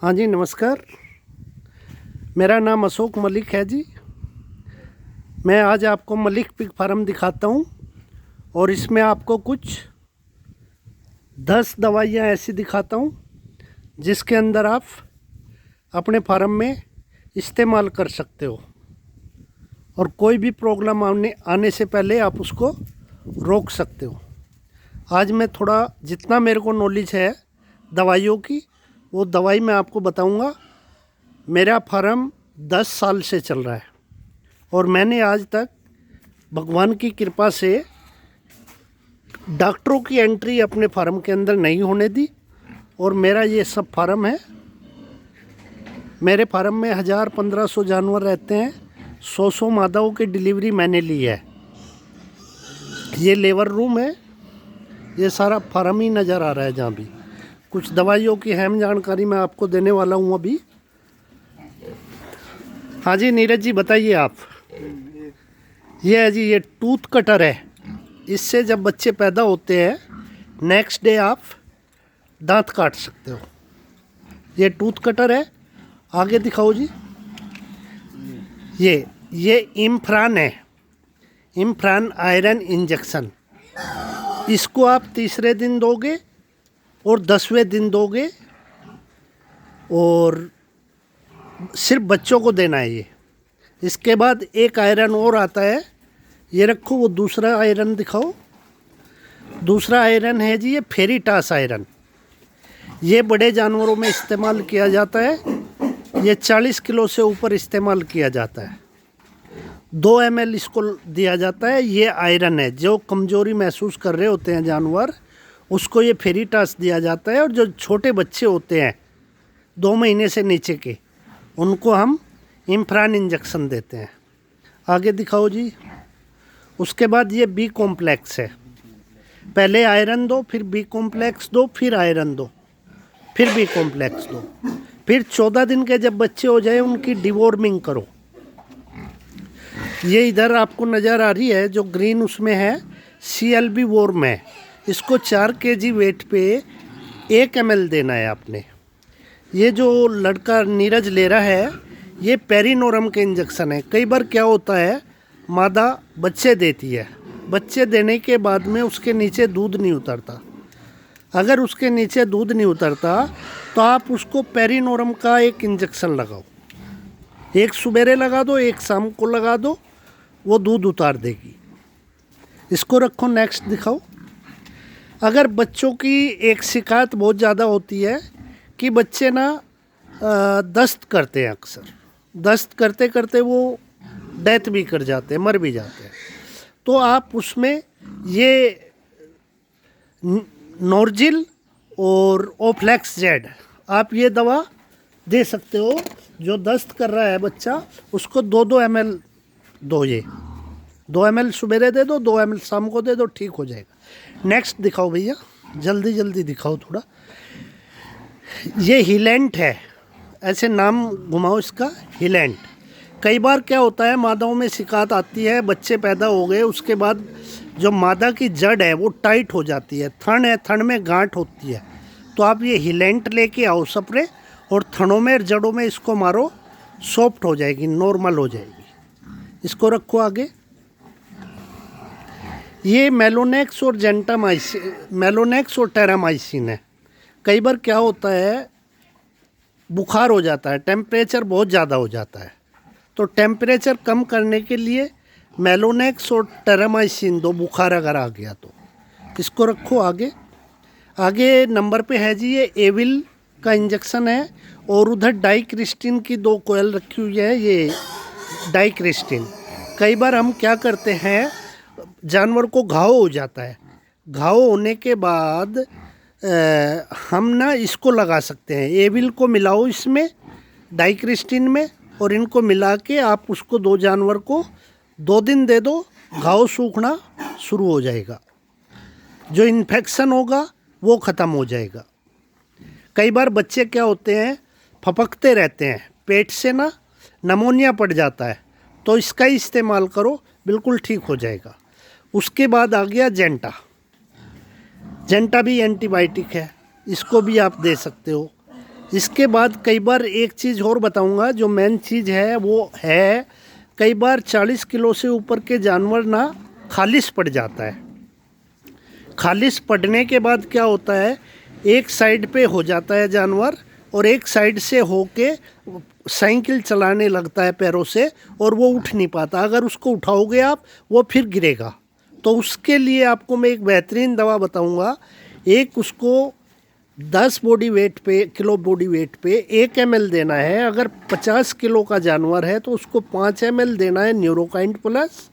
हाँ जी, नमस्कार। मेरा नाम अशोक मलिक है जी। मैं आज आपको मलिक पिग फार्म दिखाता हूँ और इसमें आपको कुछ 10 दवाइयाँ ऐसी दिखाता हूँ जिसके अंदर आप अपने फार्म में इस्तेमाल कर सकते हो और कोई भी प्रॉब्लम आने से पहले आप उसको रोक सकते हो। आज मैं थोड़ा जितना मेरे को नॉलेज है दवाइयों की, वो दवाई मैं आपको बताऊंगा। मेरा फार्म 10 साल से चल रहा है और मैंने आज तक भगवान की कृपा से डॉक्टरों की एंट्री अपने फार्म के अंदर नहीं होने दी और मेरा ये सब फार्म है। मेरे फार्म में 1000-1500 जानवर रहते हैं। 100 मादाओं की डिलीवरी मैंने ली है। ये लेबर रूम है। ये सारा फार्म ही नज़र आ रहा है। जहाँ भी कुछ दवाइयों की अहम जानकारी मैं आपको देने वाला हूँ अभी। हाँ जी नीरज जी, बताइए आप। ये है जी, ये टूथ कटर है। इससे जब बच्चे पैदा होते हैं नेक्स्ट डे आप दांत काट सकते हो। ये टूथ कटर है। आगे दिखाओ जी। ये इम्फ्रान है, इम्फ्रान आयरन इंजेक्शन। इसको आप तीसरे दिन दोगे और 10वें दिन दोगे और सिर्फ बच्चों को देना है ये। इसके बाद एक आयरन और आता है, ये रखो। वो दूसरा आयरन दिखाओ। दूसरा आयरन है जी, ये फेरिटास आयरन। ये बड़े जानवरों में इस्तेमाल किया जाता है। ये 40 किलो से ऊपर इस्तेमाल किया जाता है। 2 ml इसको दिया जाता है। ये आयरन है। जो कमज़ोरी महसूस कर रहे होते हैं जानवर, उसको ये फेरिटास दिया जाता है। और जो छोटे बच्चे होते हैं 2 महीने से नीचे के, उनको हम इम्फ्रान इंजेक्शन देते हैं। आगे दिखाओ जी। उसके बाद ये बी कॉम्प्लेक्स है। पहले आयरन दो, फिर बी कॉम्प्लेक्स दो, फिर आयरन दो, फिर बी कॉम्प्लेक्स दो। फिर 14 दिन के जब बच्चे हो जाए उनकी डिवॉर्मिंग करो। ये इधर आपको नज़र आ रही है जो ग्रीन, उसमें है CLB वॉर्म है। इसको 4 kg वेट पे 1 ml देना है आपने। ये जो लड़का नीरज ले रहा है, ये पेरिनोरम के इंजेक्शन है। कई बार क्या होता है, मादा बच्चे देती है, बच्चे देने के बाद में उसके नीचे दूध नहीं उतरता। अगर उसके नीचे दूध नहीं उतरता तो आप उसको पेरिनोरम का एक इंजेक्शन लगाओ। एक सुबेरे लगा दो, एक शाम को लगा दो, वो दूध उतार देगी। इसको रखो। नेक्स्ट दिखाओ। अगर बच्चों की एक शिकायत बहुत ज़्यादा होती है कि बच्चे ना दस्त करते हैं। अक्सर दस्त करते करते वो डेथ भी कर जाते हैं, मर भी जाते हैं। तो आप उसमें ये नॉर्जिल और ओफ्लेक्स जेड, आप ये दवा दे सकते हो। जो दस्त कर रहा है बच्चा, उसको 2-2 ml दो। ये 2 ml सुबेरे दे दो, 2 ml शाम को दे दो, ठीक हो जाएगा। नेक्स्ट दिखाओ भैया, जल्दी जल्दी दिखाओ थोड़ा। ये हिलेंट है। ऐसे नाम घुमाओ इसका, हिलेंट। कई बार क्या होता है, मादाओं में शिकायत आती है, बच्चे पैदा हो गए, उसके बाद जो मादा की जड़ है वो टाइट हो जाती है। थन है, थन में गांठ होती है। तो आप ये हिलेंट लेके आओ स्प्रे, और थनों में जड़ों में इसको मारो, सॉफ्ट हो जाएगी, नॉर्मल हो जाएगी। इसको रखो आगे। ये मेलोनेक्स और जेंटामाइसिन, मेलोनेक्स और टेरामाइसिन है। कई बार क्या होता है, बुखार हो जाता है, टेम्परेचर बहुत ज़्यादा हो जाता है। तो टेम्परेचर कम करने के लिए मेलोनेक्स और टेरामाइसिन दो, बुखार अगर आ गया तो। इसको रखो आगे। आगे नंबर पे है जी, ये एविल का इंजेक्शन है। और उधर डाइक्रिस्टिन की 2 कोयल रखी हुई है। ये डाइक्रिस्टिन, कई बार हम क्या करते हैं, जानवर को घाव हो जाता है। घाव होने के बाद हम ना इसको लगा सकते हैं। एविल को मिलाओ इसमें, डाइक्रिस्टिन में, और इनको मिला के आप उसको 2 जानवर को 2 दिन दे दो, घाव सूखना शुरू हो जाएगा। जो इन्फेक्शन होगा वो ख़त्म हो जाएगा। कई बार बच्चे क्या होते हैं, फपकते रहते हैं, पेट से ना नमोनिया पड़ जाता है, तो इसका ही इस्तेमाल करो, बिल्कुल ठीक हो जाएगा। उसके बाद आ गया जेंटा। जेंटा भी एंटीबायोटिक है, इसको भी आप दे सकते हो। इसके बाद कई बार एक चीज़ और बताऊंगा, जो मेन चीज़ है वो है, कई बार 40 किलो से ऊपर के जानवर ना खालिश पड़ जाता है। खालिश पड़ने के बाद क्या होता है, एक साइड पे हो जाता है जानवर और एक साइड से होके साइकिल चलाने लगता है पैरों से, और वो उठ नहीं पाता। अगर उसको उठाओगे आप, वो फिर गिरेगा। तो उसके लिए आपको मैं एक बेहतरीन दवा बताऊंगा। एक उसको 10 बॉडी वेट पे, किलो बॉडी वेट पे 1 ml देना है। अगर 50 किलो का जानवर है तो उसको 5 ml देना है न्यूरोकाइंड प्लस,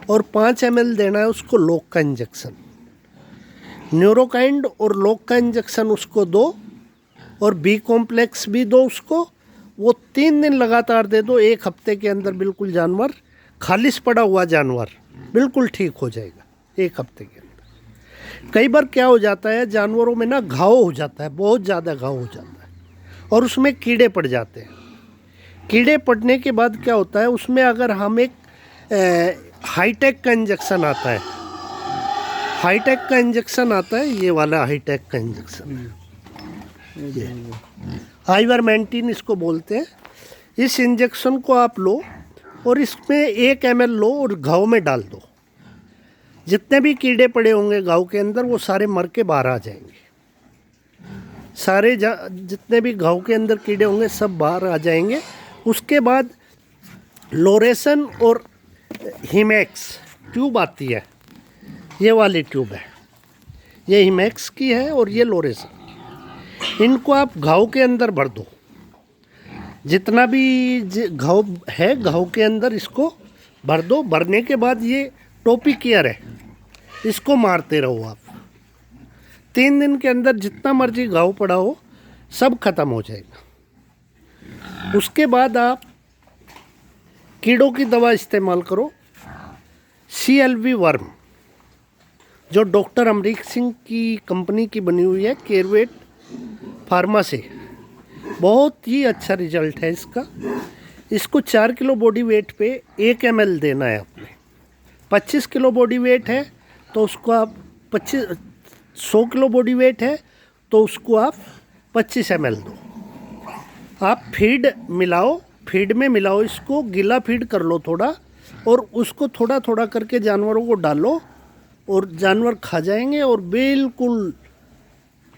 और 5 ml देना है उसको लॉक का इंजेक्शन। न्यूरोकाइंड और लॉक का इंजेक्शन उसको दो, और बी कॉम्प्लेक्स भी दो उसको। वो 3 दिन लगातार दे दो। 1 हफ्ते के अंदर बिल्कुल जानवर, खालिश पड़ा हुआ जानवर बिल्कुल ठीक हो जाएगा 1 हफ्ते के अंदर। कई बार क्या हो जाता है, जानवरों में ना घाव हो जाता है, बहुत ज़्यादा घाव हो जाता है, और उसमें कीड़े पड़ जाते हैं। कीड़े पड़ने के बाद क्या होता है, उसमें अगर हम एक हाईटेक का इंजेक्शन आता है, हाईटेक का इंजेक्शन आता है, ये वाला हाईटेक का इंजेक्शन, ये आइवरमेंटिन इसको बोलते हैं। इस इंजेक्शन को आप लो और इसमें 1 ml लो और घाव में डाल दो। जितने भी कीड़े पड़े होंगे घाव के अंदर, वो सारे मर के बाहर आ जाएंगे। सारे जितने भी घाव के अंदर कीड़े होंगे सब बाहर आ जाएंगे। उसके बाद लोरेसन और हिमैक्स ट्यूब आती है, ये वाली ट्यूब है, ये हिमैक्स की है और ये लोरेसन। इनको आप घाव के अंदर भर दो। जितना भी घाव है, घाव के अंदर इसको भर दो। भरने के बाद ये टोपी केयर है, इसको मारते रहो आप। 3 दिन के अंदर जितना मर्जी घाव पड़ा हो सब खत्म हो जाएगा। उसके बाद आप कीड़ों की दवा इस्तेमाल करो। CLV वर्म, जो डॉक्टर अमरीक सिंह की कंपनी की बनी हुई है, केरवेट फार्मा से, बहुत ही अच्छा रिजल्ट है इसका। इसको 4 किलो बॉडी वेट पे 1 ml देना है आपने। 25 किलो बॉडी वेट है तो उसको आप 100 किलो बॉडी वेट है तो उसको आप 25 ml दो। आप फीड मिलाओ, फीड में मिलाओ, इसको गीला फीड कर लो थोड़ा, और उसको थोड़ा थोड़ा करके जानवरों को डालो, और जानवर खा जाएंगे और बिल्कुल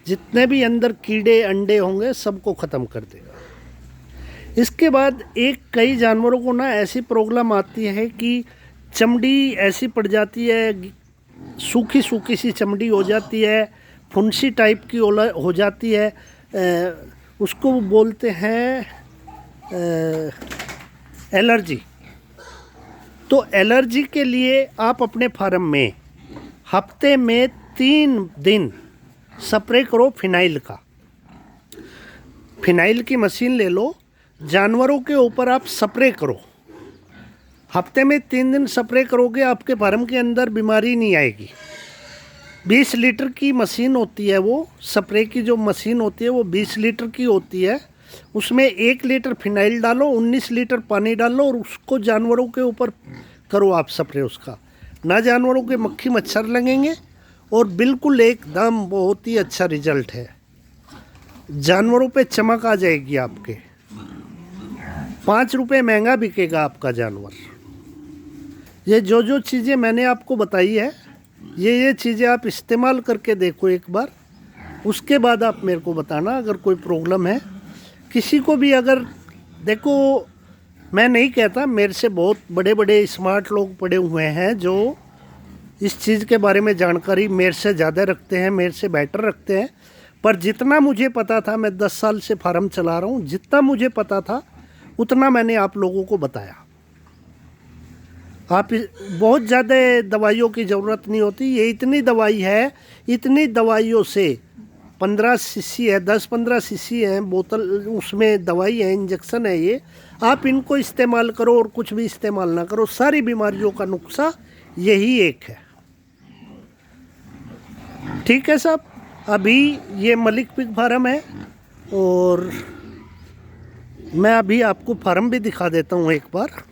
जितने भी अंदर कीड़े अंडे होंगे सबको ख़त्म कर देगा। इसके बाद कई जानवरों को ना ऐसी प्रॉब्लम आती है कि चमड़ी ऐसी पड़ जाती है, सूखी सूखी सी चमड़ी हो जाती है, फुंसी टाइप की हो जाती है। उसको बोलते हैं एलर्जी। तो एलर्जी के लिए आप अपने फार्म में हफ्ते में 3 दिन स्प्रे करो फिनाइल का। फिनाइल की मशीन ले लो, जानवरों के ऊपर आप स्प्रे करो। हफ्ते में 3 दिन स्प्रे करोगे, आपके फार्म के अंदर बीमारी नहीं आएगी। 20 लीटर की मशीन होती है, वो स्प्रे की जो मशीन होती है वो 20 लीटर की होती है। उसमें 1 लीटर फिनाइल डालो, 19 लीटर पानी डालो, और उसको जानवरों के ऊपर करो आप स्प्रे उसका। ना जानवरों के मक्खी मच्छर लगेंगे, और बिल्कुल एकदम बहुत ही अच्छा रिजल्ट है। जानवरों पे चमक आ जाएगी आपके। 5 रुपये महंगा बिकेगा आपका जानवर। ये जो चीज़ें मैंने आपको बताई है, ये चीज़ें आप इस्तेमाल करके देखो एक बार। उसके बाद आप मेरे को बताना अगर कोई प्रॉब्लम है। किसी को भी अगर, देखो मैं नहीं कहता, मेरे से बहुत बड़े बड़े स्मार्ट लोग पड़े हुए हैं जो इस चीज़ के बारे में जानकारी मेरे से ज़्यादा रखते हैं, मेरे से बेटर रखते हैं। पर जितना मुझे पता था, मैं 10 साल से फार्म चला रहा हूँ, जितना मुझे पता था उतना मैंने आप लोगों को बताया। आप बहुत ज़्यादा दवाइयों की ज़रूरत नहीं होती। ये इतनी दवाई है, इतनी दवाइयों से 15 सीसी है, 10-15 सीसी है बोतल, उसमें दवाई है, इंजेक्शन है। ये आप इनको इस्तेमाल करो और कुछ भी इस्तेमाल ना करो। सारी बीमारियों का नुस्खा यही एक है। ठीक है साहब। अभी ये मलिक पिग फार्म है, और मैं अभी आपको फार्म भी दिखा देता हूँ एक बार।